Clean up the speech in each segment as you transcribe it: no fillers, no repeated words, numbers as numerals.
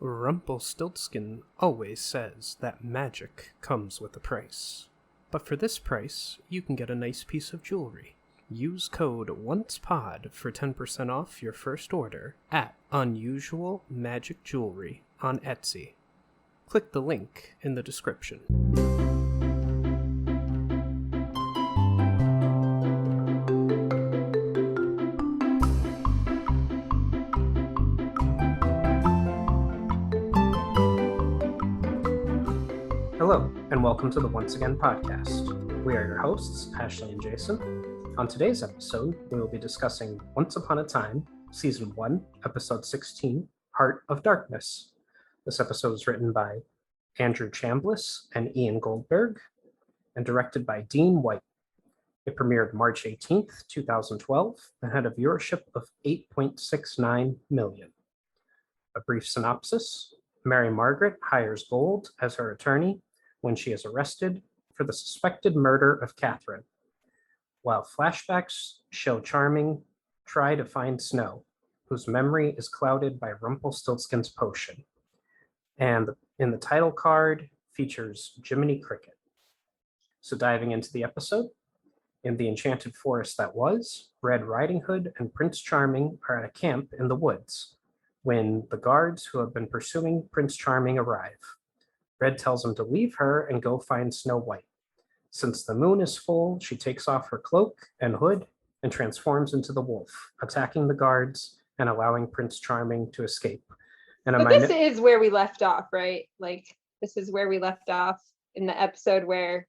Rumplestiltskin always says that magic comes with a price. But for this price, you can get a nice piece of jewelry. Use code ONCEPOD for 10% off your first order at Unusual Magic Jewelry on Etsy. Click the link in the description. Hello, and welcome to the Once Again podcast. We are your hosts, Ashley and Jason. On today's episode, we will be discussing Once Upon a Time, Season 1, Episode 16, Heart of Darkness. This episode was written by Andrew Chambliss and Ian Goldberg, and directed by Dean White. It premiered March 18th, 2012, and had a viewership of 8.69 million. A brief synopsis: Mary Margaret hires Gold as her attorney when she is arrested for the suspected murder of Kathryn, while flashbacks show Charming try to find Snow, whose memory is clouded by Rumpelstiltskin's potion. And in the title card features Jiminy Cricket. So diving into the episode, in the Enchanted Forest that was, Red Riding Hood and Prince Charming are at a camp in the woods when the guards who have been pursuing Prince Charming arrive. Red tells them to leave her and go find Snow White. Since the moon is full, she takes off her cloak and hood and transforms into the wolf, attacking the guards and allowing Prince Charming to escape. And But this is where we left off, right? Like, this is where we left off in the episode where,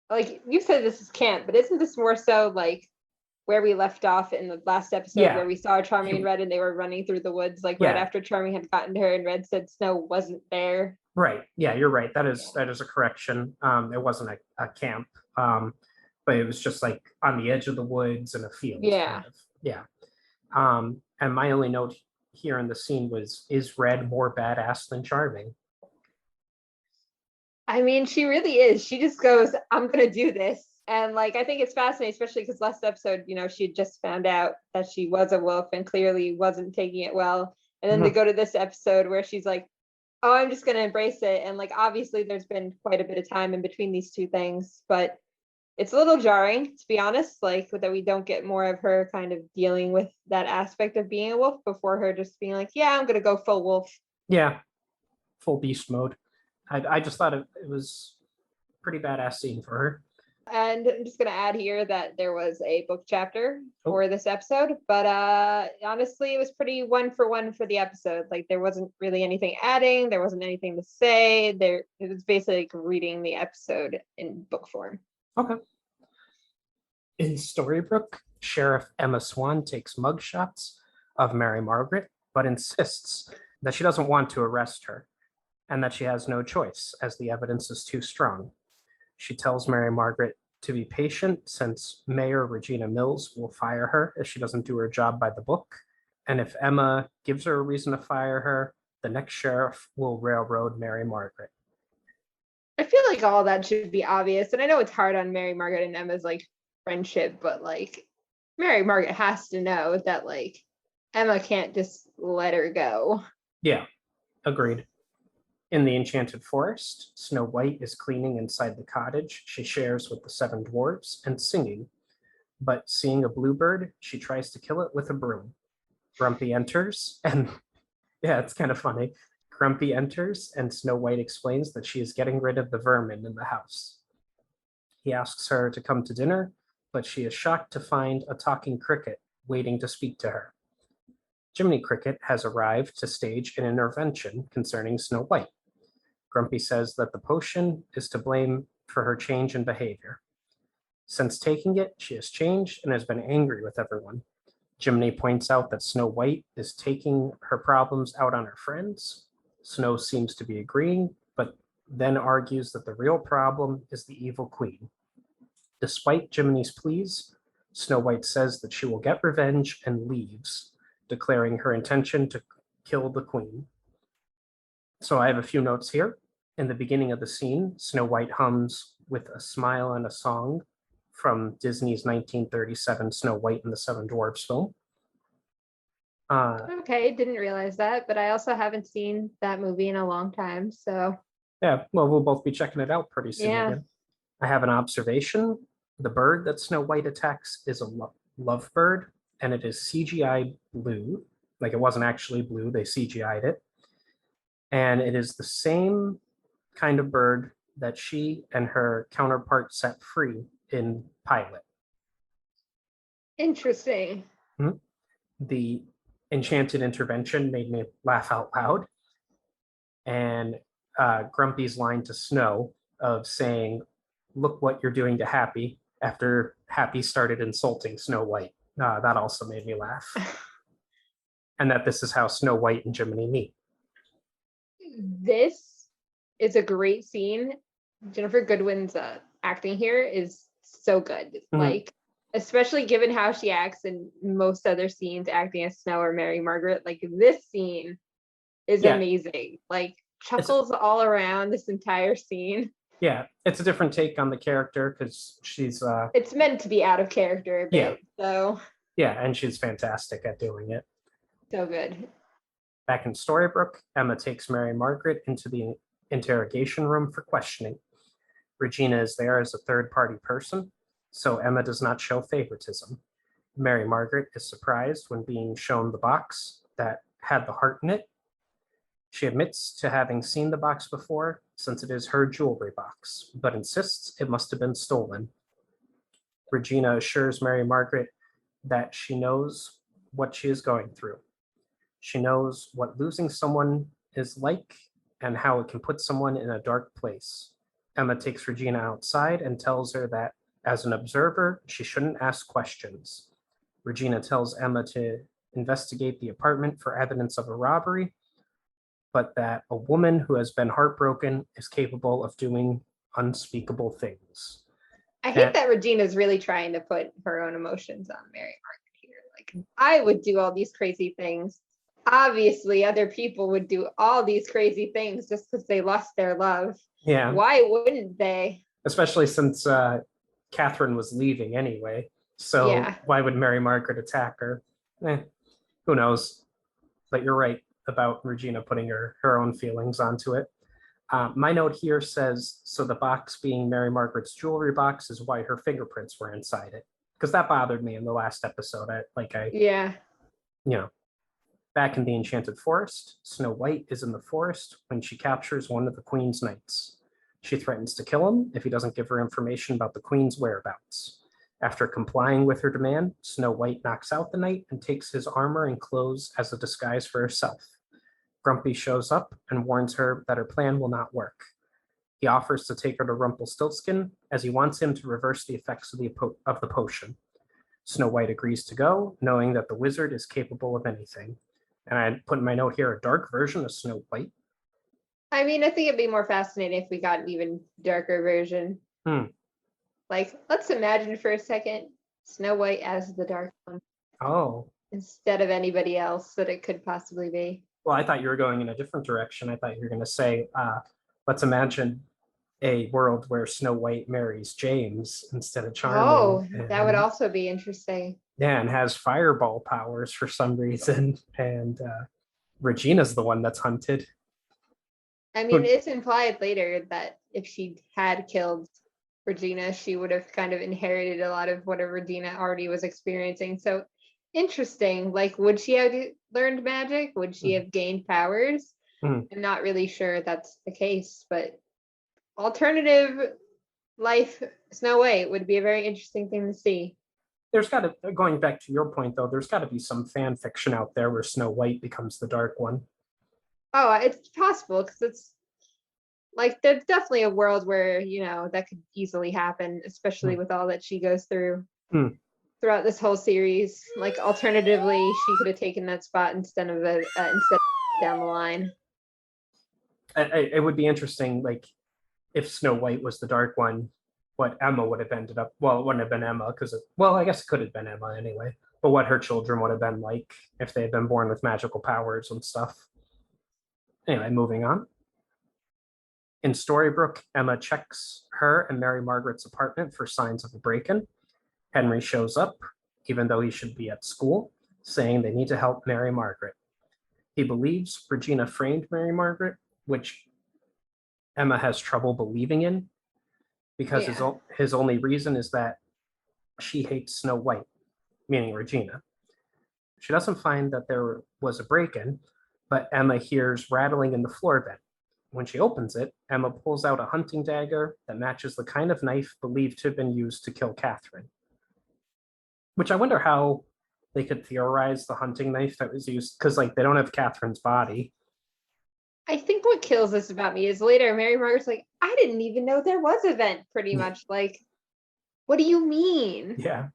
like, you said this is camp, but isn't this more so like where we left off in the last episode where we saw Charming and Red and they were running through the woods, like right after Charming had gotten to her and Red said Snow wasn't there? Right. Yeah, you're right. That is a correction. It wasn't a camp, but it was just like on the edge of the woods in a field. Yeah. Kind of. Yeah. And my only note here in the scene was, is Red more badass than Charming? I mean, she really is. She just goes, I'm going to do this. And like, I think it's fascinating, especially because last episode, you know, she had just found out that she was a wolf and clearly wasn't taking it well. And then to go to this episode where she's like, oh, I'm just going to embrace it. And like, obviously there's been quite a bit of time in between these two things, but it's a little jarring, to be honest, like that we don't get more of her kind of dealing with that aspect of being a wolf before her just being like, yeah, I'm going to go full wolf. Yeah. Full beast mode. I just thought it was pretty badass scene for her. And I'm just going to add here that there was a book chapter for this episode, but honestly, it was pretty one for the episode. Like, there wasn't really anything adding. There wasn't anything to say. It was basically like reading the episode in book form. Okay. In Storybrooke, Sheriff Emma Swan takes mugshots of Mary Margaret, but insists that she doesn't want to arrest her and that she has no choice as the evidence is too strong. She tells Mary Margaret to be patient since Mayor Regina Mills will fire her if she doesn't do her job by the book. And if Emma gives her a reason to fire her, the next sheriff will railroad Mary Margaret. I feel like all that should be obvious. And I know it's hard on Mary Margaret and Emma's like friendship, but like Mary Margaret has to know that like Emma can't just let her go. Yeah, agreed. In the Enchanted Forest, Snow White is cleaning inside the cottage she shares with the 7 dwarves and singing, but seeing a bluebird, she tries to kill it with a broom. Grumpy enters, and yeah, it's kind of funny. Grumpy enters, and Snow White explains that she is getting rid of the vermin in the house. He asks her to come to dinner, but she is shocked to find a talking cricket waiting to speak to her. Jiminy Cricket has arrived to stage an intervention concerning Snow White. Grumpy says that the potion is to blame for her change in behavior. Since taking it, she has changed and has been angry with everyone. Jiminy points out that Snow White is taking her problems out on her friends. Snow seems to be agreeing, but then argues that the real problem is the evil queen. Despite Jiminy's pleas, Snow White says that she will get revenge and leaves, declaring her intention to kill the queen. So I have a few notes here. In the beginning of the scene, Snow White hums "With a Smile and a Song" from Disney's 1937 Snow White and the 7 Dwarfs film. Okay, didn't realize that, but I also haven't seen that movie in a long time. So Yeah, well, we'll both be checking it out pretty soon yeah, again. I have an observation. The bird that Snow White attacks is a lovebird, and it is CGI blue. Like it wasn't actually blue, they CGI'd it. And it is the same kind of bird that she and her counterpart set free in Pilot. interesting. Mhm. The enchanted intervention made me laugh out loud. And Grumpy's line to Snow of saying, "Look what you're doing to Happy," after Happy started insulting Snow White. That also made me laugh. And that this is how Snow White and Jiminy meet. This is a great scene. Jennifer Goodwin's acting here is so good. Mhm. Like, especially given how she acts in most other scenes, acting as Snow or Mary Margaret. Like this scene is Yeah, amazing. Like it's chuckles all around this entire scene. yeah, it's a different take on the character because she's It's meant to be out of character a yeah, bit. So yeah, and she's fantastic at doing it. so good. Back in Storybrooke, Emma takes Mary Margaret into the interrogation room for questioning. Regina is there as a third party person, so Emma does not show favoritism. Mary Margaret is surprised when being shown the box that had the heart in it. She admits to having seen the box before, since it is her jewelry box, but insists it must have been stolen. Regina assures Mary Margaret that she knows what she is going through. She knows what losing someone is like and how it can put someone in a dark place. Emma takes Regina outside and tells her that as an observer, she shouldn't ask questions. Regina tells Emma to investigate the apartment for evidence of a robbery, but that a woman who has been heartbroken is capable of doing unspeakable things. I hate And that Regina's really trying to put her own emotions on Mary Margaret here. Like, I would do all these crazy things. Obviously, other people would do all these crazy things just because they lost their love. yeah, Why wouldn't they? especially since Kathryn was leaving anyway. So Yeah. why would Mary Margaret attack her? Who knows? But you're right about Regina putting her own feelings onto it. My note here says, so the box being Mary Margaret's jewelry box is why her fingerprints were inside it. Because that bothered me in the last episode. Yeah. You know, back in the Enchanted Forest, Snow White is in the forest when she captures one of the Queen's knights. She threatens to kill him if he doesn't give her information about the Queen's whereabouts. After complying with her demand, Snow White knocks out the knight and takes his armor and clothes as a disguise for herself. Grumpy shows up and warns her that her plan will not work. He offers to take her to Rumplestiltskin as he wants him to reverse the effects of the potion. Snow White agrees to go, knowing that the wizard is capable of anything. And I put in my note here a dark version of Snow White. I mean, I think it'd be more fascinating if we got an even darker version. Hmm. Like, let's imagine for a second Snow White as the dark one Oh, instead of anybody else that it could possibly be. well, I thought you were going in a different direction. I thought you were going to say, let's imagine a world where Snow White marries James instead of Charming, Oh, that would and also be interesting. yeah, and has fireball powers for some reason. And Regina's the one that's hunted. I mean, Who- it's implied later that if she had killed Regina, she would have kind of inherited a lot of what Regina already was experiencing. So interesting. Like, would she have learned magic? Would she have gained powers? Mhm. I'm not really sure that's the case, but alternative life Snow White would be a very interesting thing to see. There's got to, going back to your point though, there's got to be some fan fiction out there where Snow White becomes the dark one. Oh, it's possible because it's like there's definitely a world where that could easily happen, especially Hmm. with all that she goes through Hmm. throughout this whole series. Like alternatively, she could have taken that spot instead of down the line. It would be interesting, like if Snow White was the dark one, what Emma would have ended up. Well, it wouldn't have been Emma because, well, I guess it could have been Emma anyway. But what her children would have been like if they had been born with magical powers and stuff. Anyway, moving on. In Storybrooke, Emma checks her and Mary Margaret's apartment for signs of a break in. Henry shows up, even though he should be at school, saying they need to help Mary Margaret. He believes Regina framed Mary Margaret, which Emma has trouble believing in because his only reason is that she hates Snow White, meaning Regina. She doesn't find that there was a break-in, but Emma hears rattling in the floor vent. When she opens it, Emma pulls out a hunting dagger that matches the kind of knife believed to have been used to kill Kathryn. Which I wonder how they could theorize the hunting knife that was used, because like they don't have Kathryn's body. I think what kills this about me is later Mary Margaret's like, I didn't even know there was a vent, pretty much. Like, what do you mean? Yeah.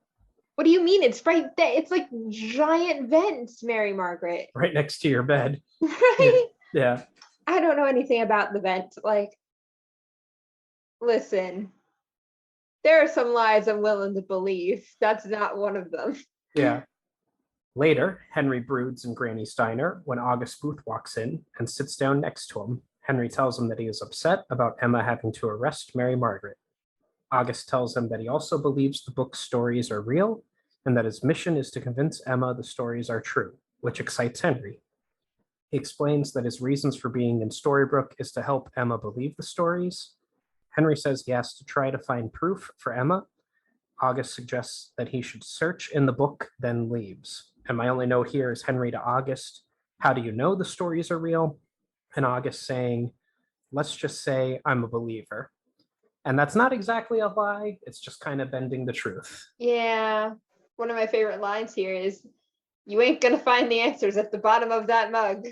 What do you mean? It's right there. It's like giant vents, Mary Margaret. Right next to your bed. Right? Yeah. I don't know anything about the vent. Like, listen, there are some lies I'm willing to believe. That's not one of them. Yeah. Later, Henry broods in Granny Steiner when August Booth walks in and sits down next to him. Henry tells him that he is upset about Emma having to arrest Mary Margaret. August tells him that he also believes the book's stories are real and that his mission is to convince Emma the stories are true, which excites Henry. He explains that his reasons for being in Storybrooke is to help Emma believe the stories. Henry says he has to try to find proof for Emma. August suggests that he should search in the book, then leaves. And my only note here is Henry to August, how do you know the stories are real? And August saying, let's just say I'm a believer. And that's not exactly a lie, it's just kind of bending the truth. Yeah. One of my favorite lines here is, you ain't gonna find the answers at the bottom of that mug.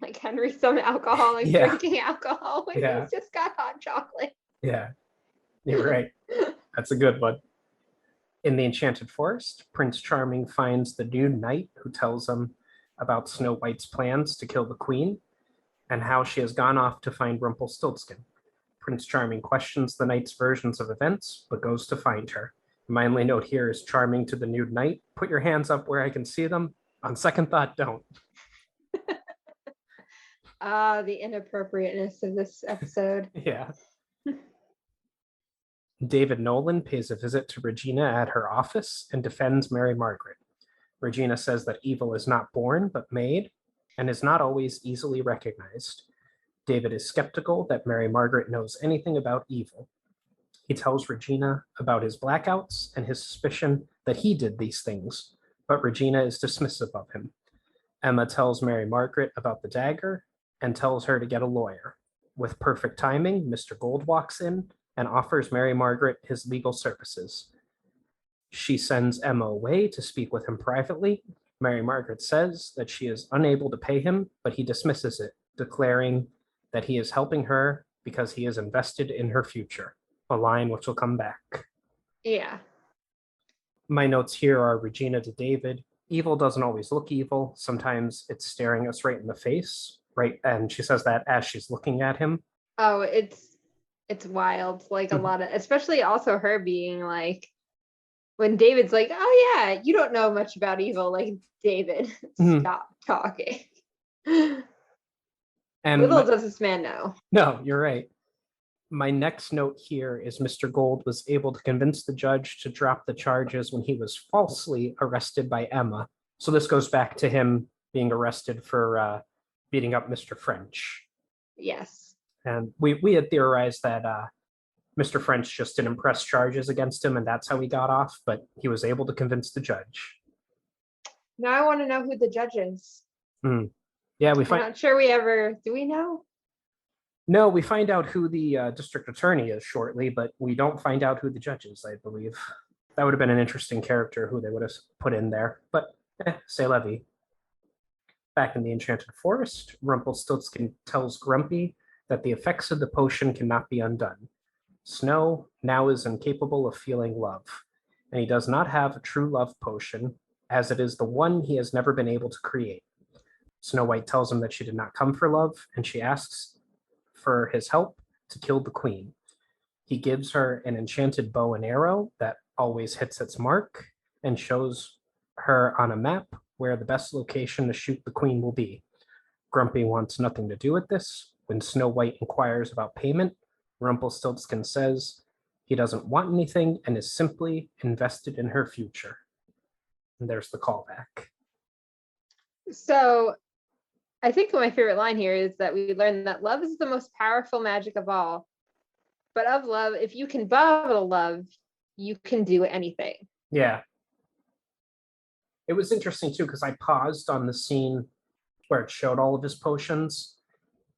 Like Henry's some alcoholic drinking alcohol when he's just got hot chocolate. Yeah, you're right. That's a good one. In the Enchanted Forest, Prince Charming finds the new knight who tells him about Snow White's plans to kill the queen and how she has gone off to find Rumplestiltskin. Prince Charming questions the knight's versions of events, but goes to find her. My only note here is Charming to the nude knight, put your hands up where I can see them. On second thought, don't. The inappropriateness of this episode. Yeah. David Nolan pays a visit to Regina at her office and defends Mary Margaret. Regina says that evil is not born, but made, and is not always easily recognized. David is skeptical that Mary Margaret knows anything about evil. He tells Regina about his blackouts and his suspicion that he did these things, but Regina is dismissive of him. Emma tells Mary Margaret about the dagger and tells her to get a lawyer. With perfect timing, Mr. Gold walks in and offers Mary Margaret his legal services. She sends Emma away to speak with him privately. Mary Margaret says that she is unable to pay him, but he dismisses it, declaring that he is helping her because he is invested in her future, a line which will come back. Yeah. My notes here are Regina to David. Evil doesn't always look evil. Sometimes it's staring us right in the face, right? And she says that as she's looking at him. Oh, it's wild. Like a lot of, especially also her being like, when David's like, oh yeah, you don't know much about evil. Like, David, stop talking. And little does this man know. No, you're right. My next note here is Mr. Gold was able to convince the judge to drop the charges when he was falsely arrested by Emma. So this goes back to him being arrested for beating up Mr. French. Yes. And we had theorized that Mr. French just didn't press charges against him, and that's how he got off, but he was able to convince the judge. Now I want to know who the judge is. Yeah, I'm not sure we ever, do we know? No, we find out who the district attorney is shortly, but we don't find out who the judge is, I believe. That would have been an interesting character who they would have put in there, but c'est la vie. Back in the Enchanted Forest, Rumpelstiltskin tells Grumpy that the effects of the potion cannot be undone. Snow now is incapable of feeling love, and he does not have a true love potion, as it is the one he has never been able to create. Snow White tells him that she did not come for love, and she asks for his help to kill the queen. He gives her an enchanted bow and arrow that always hits its mark and shows her on a map where the best location to shoot the queen will be. Grumpy wants nothing to do with this. When Snow White inquires about payment, Rumpelstiltskin says he doesn't want anything and is simply invested in her future. And there's the callback. So I think my favorite line here is that we learn that love is the most powerful magic of all. But of love, if you can bottle love, you can do anything. Yeah. It was interesting too, because I paused on the scene where it showed all of his potions,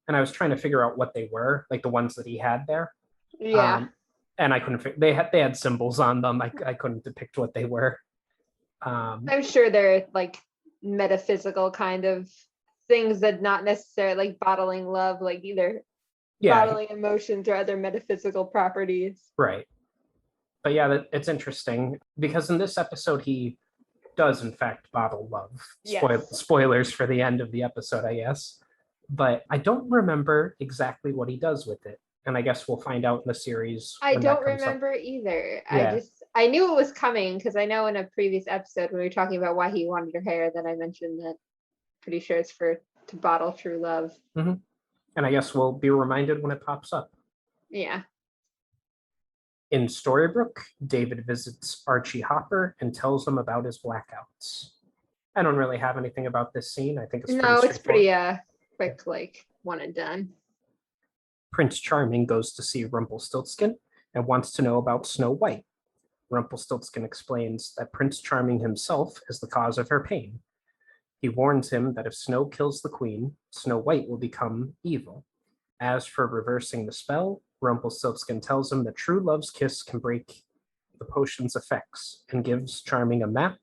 and I was trying to figure out what they were, like the ones that he had there. Yeah. And I couldn't. They had symbols on them. I couldn't depict what they were. I'm sure they're like metaphysical kind of things that not necessarily like bottling love, like either bottling emotions or other metaphysical properties. Right. But yeah, it's interesting because in this episode he does in fact bottle love. Yes. Spoilers for the end of the episode, I guess. But I don't remember exactly what he does with it. And I guess we'll find out in the series. I don't remember either. Yeah. I knew it was coming because I know in a previous episode when we were talking about why he wanted her hair, that I mentioned that pretty sure it's to bottle true love. Mm-hmm. And I guess we'll be reminded when it pops up. Yeah. In Storybrooke, David visits Archie Hopper and tells him about his blackouts. I don't really have anything about this scene. I think it's pretty quick, like one and done. Prince Charming goes to see Rumplestiltskin and wants to know about Snow White. Rumplestiltskin explains that Prince Charming himself is the cause of her pain. He warns him that if Snow kills the queen, Snow White will become evil. As for reversing the spell, Rumplestiltskin tells him that true love's kiss can break the potion's effects and gives Charming a map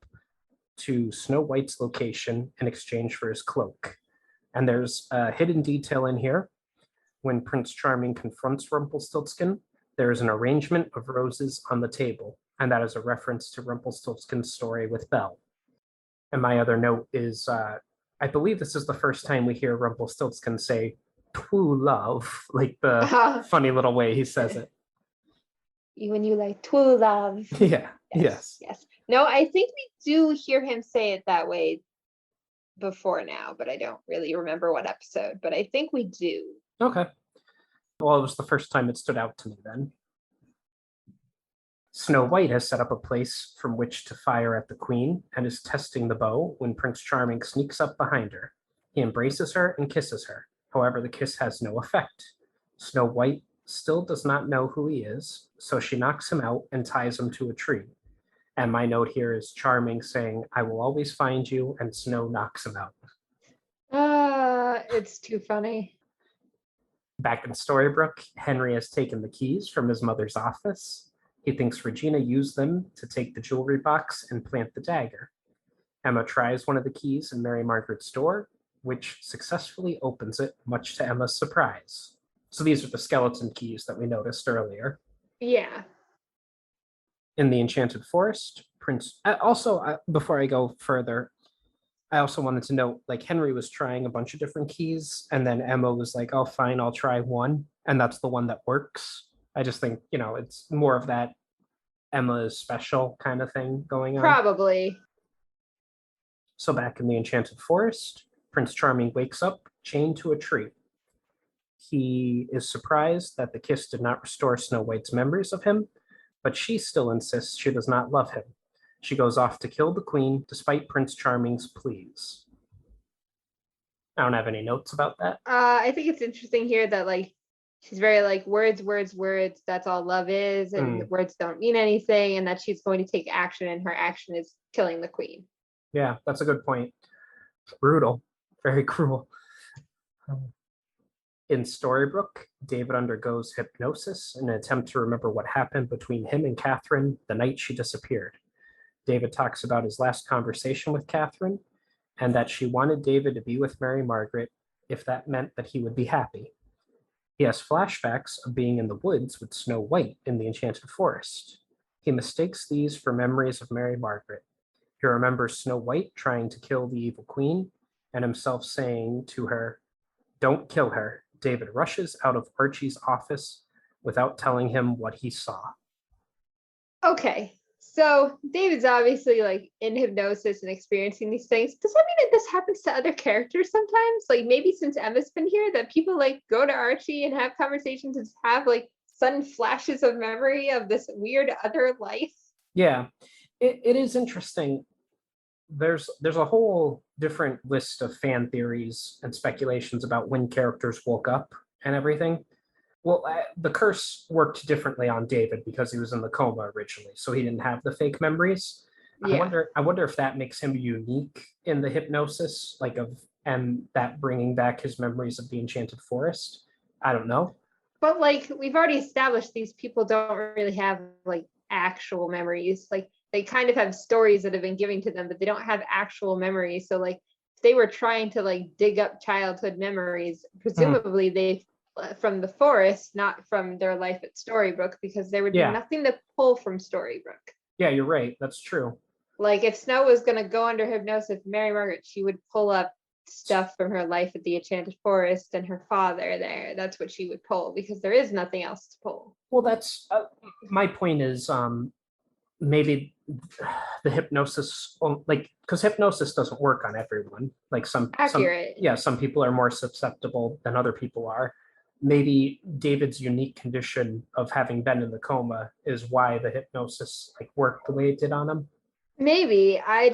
to Snow White's location in exchange for his cloak. And there's a hidden detail in here. When Prince Charming confronts Rumpelstiltskin, there is an arrangement of roses on the table, and that is a reference to Rumpelstiltskin's story with Belle. And my other note is, I believe this is the first time we hear Rumpelstiltskin say "true love," like the funny little way he says it. When you like true love. Yeah. Yes. No, I think we do hear him say it that way before now, but I don't really remember what episode, but I think we do. Okay. Well, it was the first time it stood out to me then. Snow White has set up a place from which to fire at the queen and is testing the bow when Prince Charming sneaks up behind her. He embraces her and kisses her. However, the kiss has no effect. Snow White still does not know who he is, so she knocks him out and ties him to a tree. And my note here is Charming saying, "I will always find you," and Snow knocks him out. It's too funny. Back in Storybrooke, Henry has taken the keys from his mother's office. He thinks Regina used them to take the jewelry box and plant the dagger. Emma tries one of the keys in Mary Margaret's door, which successfully opens it, much to Emma's surprise. So these are the skeleton keys that we noticed earlier. Yeah. In the Enchanted Forest, before I go further, I also wanted to note, like, Henry was trying a bunch of different keys, and then Emma was like, "Oh, fine, I'll try one," and that's the one that works. I just think, it's more of that Emma is special kind of thing going on. Probably. So back in the Enchanted Forest, Prince Charming wakes up chained to a tree. He is surprised that the kiss did not restore Snow White's memories of him, but she still insists she does not love him. She goes off to kill the queen despite Prince Charming's pleas. I don't have any notes about that. I think it's interesting here that like she's very like words, that's all love is, and words don't mean anything, and that she's going to take action, and her action is killing the queen. Yeah, that's a good point. Brutal, very cruel. In Storybrooke, David undergoes hypnosis in an attempt to remember what happened between him and Kathryn the night she disappeared. David talks about his last conversation with Kathryn and that she wanted David to be with Mary Margaret if that meant that he would be happy. He has flashbacks of being in the woods with Snow White in the Enchanted Forest. He mistakes these for memories of Mary Margaret. He remembers Snow White trying to kill the evil queen and himself saying to her, "Don't kill her." David rushes out of Archie's office without telling him what he saw. Okay, so David's obviously like in hypnosis and experiencing these things. Does that mean that this happens to other characters sometimes? Like maybe since Emma's been here, that people like go to Archie and have conversations and have like sudden flashes of memory of this weird other life? Yeah, it is interesting. there's a whole different list of fan theories and speculations about when characters woke up and everything. Well, the curse worked differently on David because he was in the coma originally, so he didn't have the fake memories. Yeah. I wonder if that makes him unique in the hypnosis, like of and that bringing back his memories of the Enchanted Forest. I don't know. But like we've already established, these people don't really have like actual memories. Like they kind of have stories that have been given to them, but they don't have actual memories. So like if they were trying to like dig up childhood memories, presumably they from the forest, not from their life at Storybrooke, because there would be Yeah, nothing to pull from Storybrooke. yeah, you're right. That's true. Like if Snow was going to go under hypnosis, Mary Margaret, she would pull up stuff from her life at the Enchanted Forest and her father there. That's what she would pull because there is nothing else to pull. Well, that's my point is maybe the hypnosis, like, because hypnosis doesn't work on everyone. Like Accurate. some people are more susceptible than other people are. Maybe David's unique condition of having been in the coma is why the hypnosis like worked the way it did on him. Maybe. I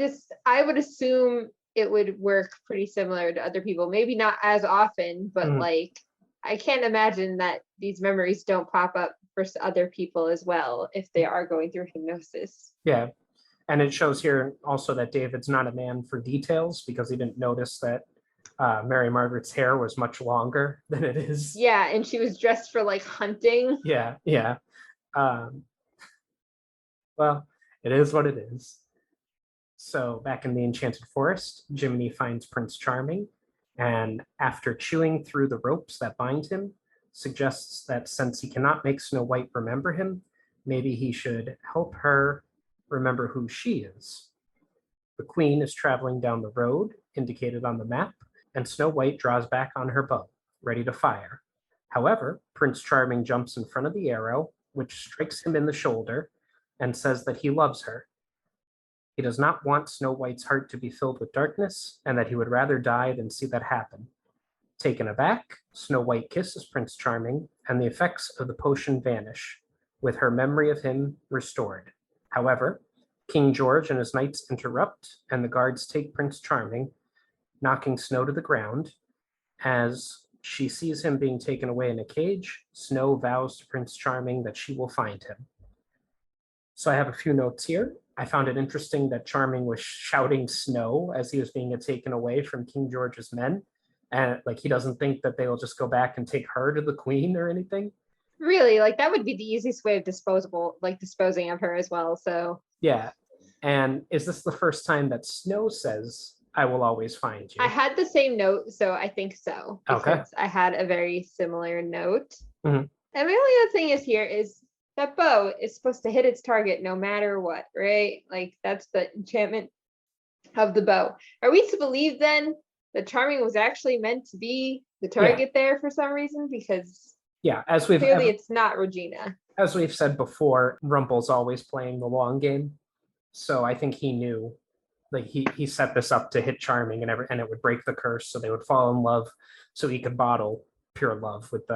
would assume it would work pretty similar to other people. Maybe not as often, but like I can't imagine that these memories don't pop up for other people as well if they are going through hypnosis. Yeah. And it shows here also that David's not a man for details because he didn't notice that Mary Margaret's hair was much longer than it is. Yeah, and she was dressed for like hunting. Yeah, yeah. Well, it is what it is. So back in the Enchanted Forest, Jiminy finds Prince Charming, and after chewing through the ropes that bind him, suggests that since he cannot make Snow White remember him, maybe he should help her remember who she is. The Queen is traveling down the road indicated on the map, and Snow White draws back on her bow, ready to fire. However, Prince Charming jumps in front of the arrow, which strikes him in the shoulder, and says that he loves her. He does not want Snow White's heart to be filled with darkness, and that he would rather die than see that happen. Taken aback, Snow White kisses Prince Charming, and the effects of the potion vanish, with her memory of him restored. However, King George and his knights interrupt, and the guards take Prince Charming, knocking Snow to the ground. As she sees him being taken away in a cage, Snow vows to Prince Charming that she will find him. So I have a few notes here. I found it interesting that Charming was shouting Snow as he was being taken away from King George's men. And like he doesn't think that they will just go back and take her to the Queen or anything. Really, like that would be the easiest way of disposing of her as well. So yeah. And is this the first time that Snow says, "I will always find you"? I had the same note, so I think so. Okay. I had a very similar note. Mm-hmm. And my only other thing is that bow is supposed to hit its target no matter what, right? Like that's the enchantment of the bow. Are we to believe then that Charming was actually meant to be the target there for some reason? Because as we've clearly it's not Regina. As we've said before, Rumple's always playing the long game. So I think he knew, like he set this up to hit Charming and it would break the curse, so they would fall in love, so he could bottle pure love with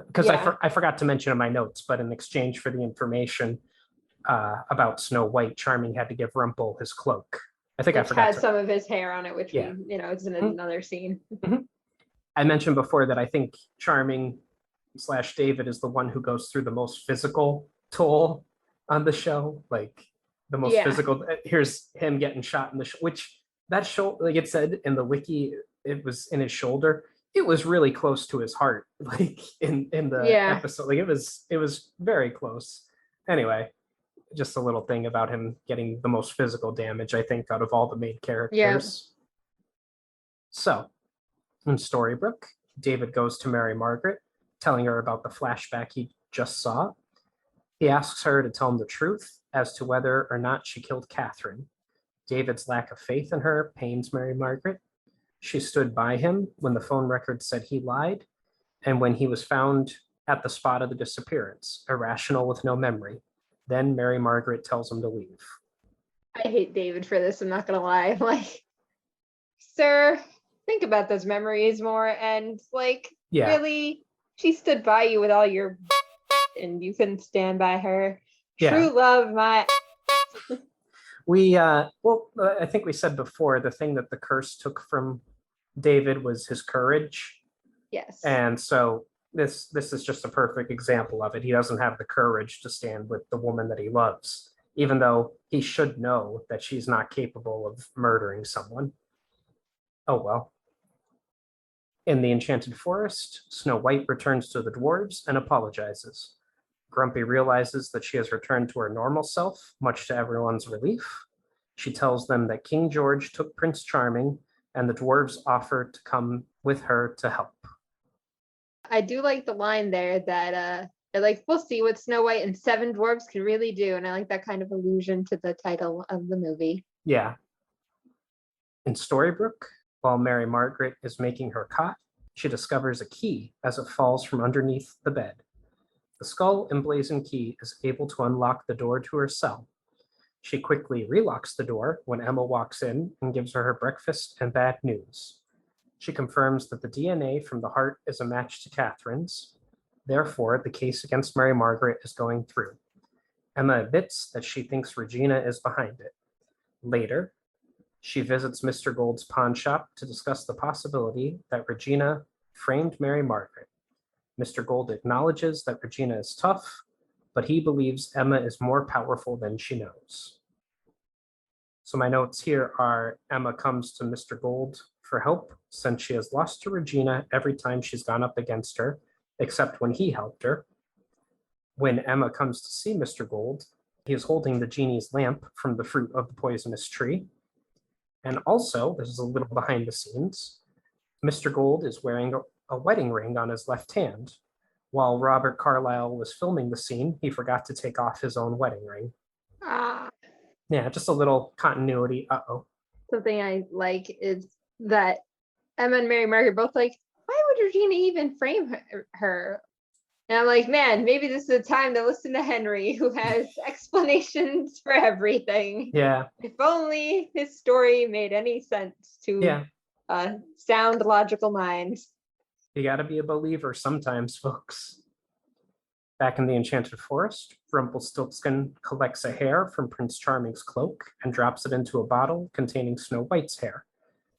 because I forgot to mention in my notes, but in exchange for the information about Snow White, Charming had to give Rumple his cloak. I think I forgot. Had some of his hair on it, which it's in another scene. Mm-hmm. I mentioned before that I think Charming / David is the one who goes through the most physical toll on the show, like the most physical. Here's him getting shot in the which that shoulder, like it said in the wiki, it was in his shoulder. It was really close to his heart, like in the episode. Like it was very close. Anyway, just a little thing about him getting the most physical damage, I think, out of all the main characters. Yeah. So, in Storybrooke, David goes to Mary Margaret, telling her about the flashback he just saw. He asks her to tell him the truth as to whether or not she killed Kathryn. David's lack of faith in her pains Mary Margaret. She stood by him when the phone record said he lied, and when he was found at the spot of the disappearance, irrational with no memory. Then Mary Margaret tells him to leave. I hate David for this, I'm not gonna lie. Like, sir, think about those memories more, and really, she stood by you with all your and you couldn't stand by her. True love, my I think we said before the thing that the curse took from David was his courage. Yes. And so this is just a perfect example of it. He doesn't have the courage to stand with the woman that he loves, even though he should know that she's not capable of murdering someone. Oh well. In the Enchanted Forest, Snow White returns to the dwarves and apologizes. Grumpy realizes that she has returned to her normal self, much to everyone's relief. She tells them that King George took Prince Charming, and the dwarves offer to come with her to help. I do like the line there that they're like, we'll see what Snow White and 7 dwarves can really do. And I like that kind of allusion to the title of the movie. Yeah. In Storybrooke, while Mary Margaret is making her cot, she discovers a key as it falls from underneath the bed. The skull emblazoned key is able to unlock the door to her cell. She quickly relocks the door when Emma walks in and gives her breakfast and bad news. She confirms that the DNA from the heart is a match to Kathryn's. Therefore, the case against Mary Margaret is going through. Emma admits that she thinks Regina is behind it. Later, she visits Mr. Gold's pawn shop to discuss the possibility that Regina framed Mary Margaret. Mr. Gold acknowledges that Regina is tough, but he believes Emma is more powerful than she knows. So my notes here are Emma comes to Mr. Gold for help since she has lost to Regina every time she's gone up against her, except when he helped her. When Emma comes to see Mr. Gold, he is holding the genie's lamp from the fruit of the poisonous tree. And also, this is a little behind the scenes, Mr. Gold is wearing a wedding ring on his left hand. While Robert Carlyle was filming the scene, he forgot to take off his own wedding ring. Ah. Yeah, just a little continuity. Uh-oh. Something I like is that Emma and Mary Margaret both like, why would Regina even frame her? And I'm like, man, maybe this is a time to listen to Henry, who has explanations for everything. Yeah. If only his story made any sense to sound logical minds. You gotta be a believer sometimes, folks. Back in the Enchanted Forest, Rumplestiltskin collects a hair from Prince Charming's cloak and drops it into a bottle containing Snow White's hair.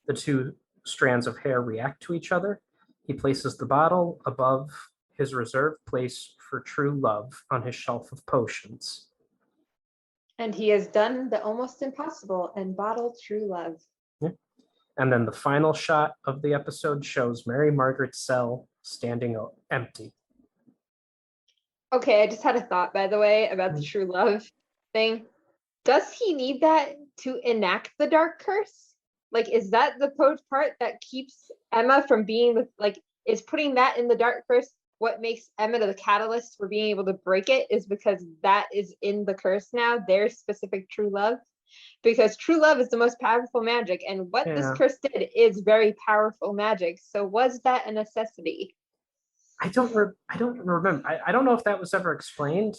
The two strands of hair react to each other. He places the bottle above his reserved place for true love on his shelf of potions. And he has done the almost impossible and bottled true love. Yeah. And then the final shot of the episode shows Mary Margaret's cell standing empty. Okay, I just had a thought, by the way, about the true love thing. Does he need that to enact the dark curse? Like, is that the part that keeps Emma from being is putting that in the dark curse what makes Emma the catalyst for being able to break it, is because that is in the curse now, their specific true love? Because true love is the most powerful magic, and what this curse did is very powerful magic. So was that a necessity? I don't remember. I don't know if that was ever explained.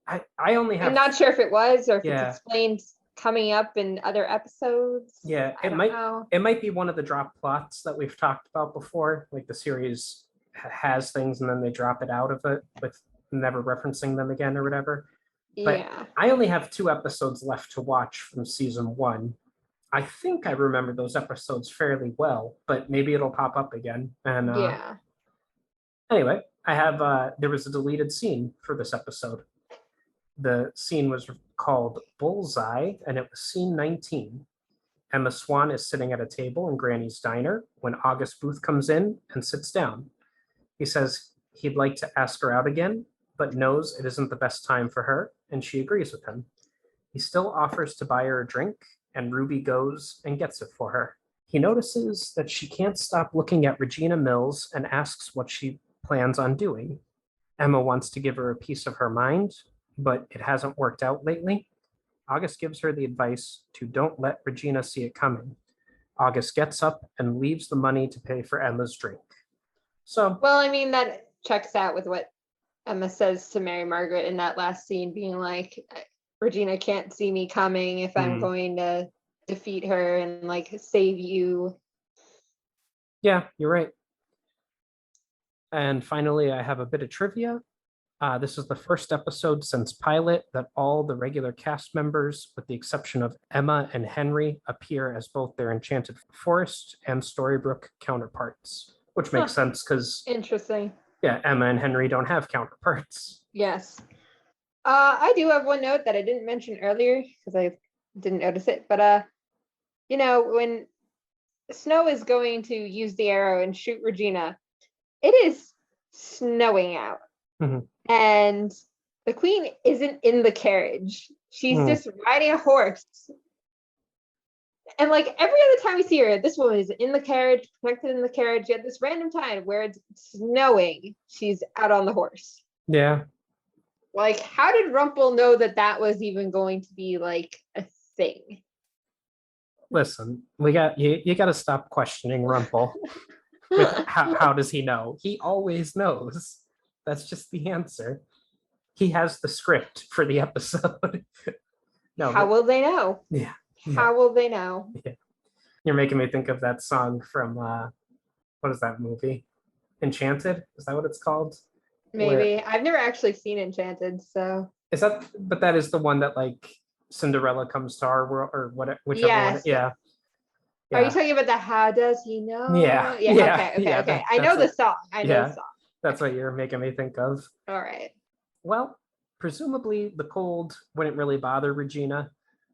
I only have. I'm not sure if it was, or if it's explained coming up in other episodes. Yeah, it might be one of the drop plots that we've talked about before. Like the series has things and then they drop it out of it with never referencing them again or whatever. But I only have 2 episodes left to watch from season 1. I think I remember those episodes fairly well, but maybe it'll pop up again. And anyway, I have there was a deleted scene for this episode. The scene was called Bullseye, and it was scene 19. Emma Swan is sitting at a table in Granny's diner when August Booth comes in and sits down. He says he'd like to ask her out again, but knows it isn't the best time for her, and she agrees with him. He still offers to buy her a drink, and Ruby goes and gets it for her. He notices that she can't stop looking at Regina Mills and asks what she plans on doing. Emma wants to give her a piece of her mind, but it hasn't worked out lately. August gives her the advice to don't let Regina see it coming. August gets up and leaves the money to pay for Emma's drink. So, well, I mean, that checks out with what Emma says to Mary Margaret in that last scene, being like, Regina can't see me coming if I'm going to defeat her and save you. Yeah, you're right. And finally, I have a bit of trivia. This is the first episode since pilot that all the regular cast members, with the exception of Emma and Henry, appear as both their Enchanted Forest and Storybrooke counterparts, which makes sense because, Interesting. yeah, Emma and Henry don't have counterparts. Yes. I do have one note that I didn't mention earlier because I didn't notice it, but when Snow is going to use the arrow and shoot Regina, it is snowing out. Mhm. And the queen isn't in the carriage. She's just riding a horse. And like every other time we see her, this woman is in the carriage, protected in the carriage. Yet this random time where it's snowing, she's out on the horse. Yeah. Like, how did Rumple know that that was even going to be like a thing? Listen, you got to stop questioning Rumple. With how does he know? He always knows. That's just the answer. He has the script for the episode. How will they know? Yeah. How will they know? Yeah. You're making me think of that song from what is that movie? Enchanted? Is that what it's called? Maybe. I've never actually seen Enchanted, so. Is that? But that is the one that like Cinderella comes to our world, or what? Whichever Yes. one. Yeah. Are you talking about the How Does He Know? Yeah. Okay. I know the song. I know the song. That's what you're making me think of. All right. Well, presumably the cold wouldn't really bother Regina,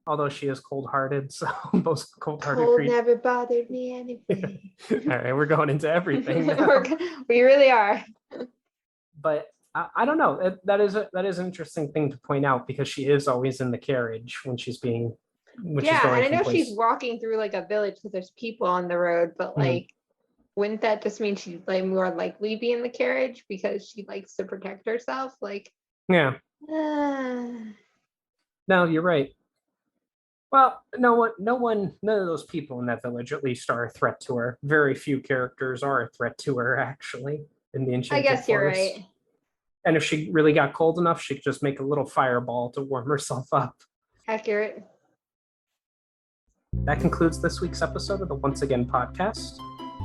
although she is cold-hearted. So most cold-hearted Cold never bothered me anyway. All right, we're going into everything now. We really are. But I don't know. That is an interesting thing to point out because she is always in the carriage when she's being. When she's going and I know she's walking through like a village because there's people on the road, but like, wouldn't that just mean she'd like more likely be in the carriage because she likes to protect herself? Like, yeah. No, you're right. Well, none of those people in that village at least are a threat to her. Very few characters are a threat to her, actually, in the Enchanted I guess Forest. You're right. And if she really got cold enough, she could just make a little fireball to warm herself up. Accurate. That concludes this week's episode of the Once Again podcast.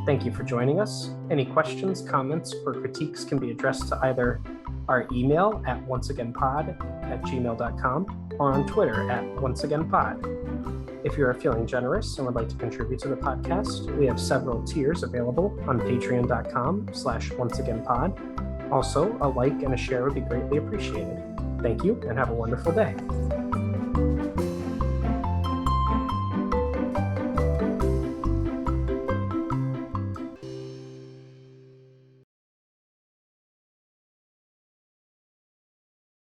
Thank you for joining us. Any questions, comments, or critiques can be addressed to either our email at onceagainpod@gmail.com or on Twitter at onceagainpod. If you are feeling generous and would like to contribute to the podcast, we have several tiers available on patreon.com/onceagainpod. Also, a like and a share would be greatly appreciated. Thank you and have a wonderful day.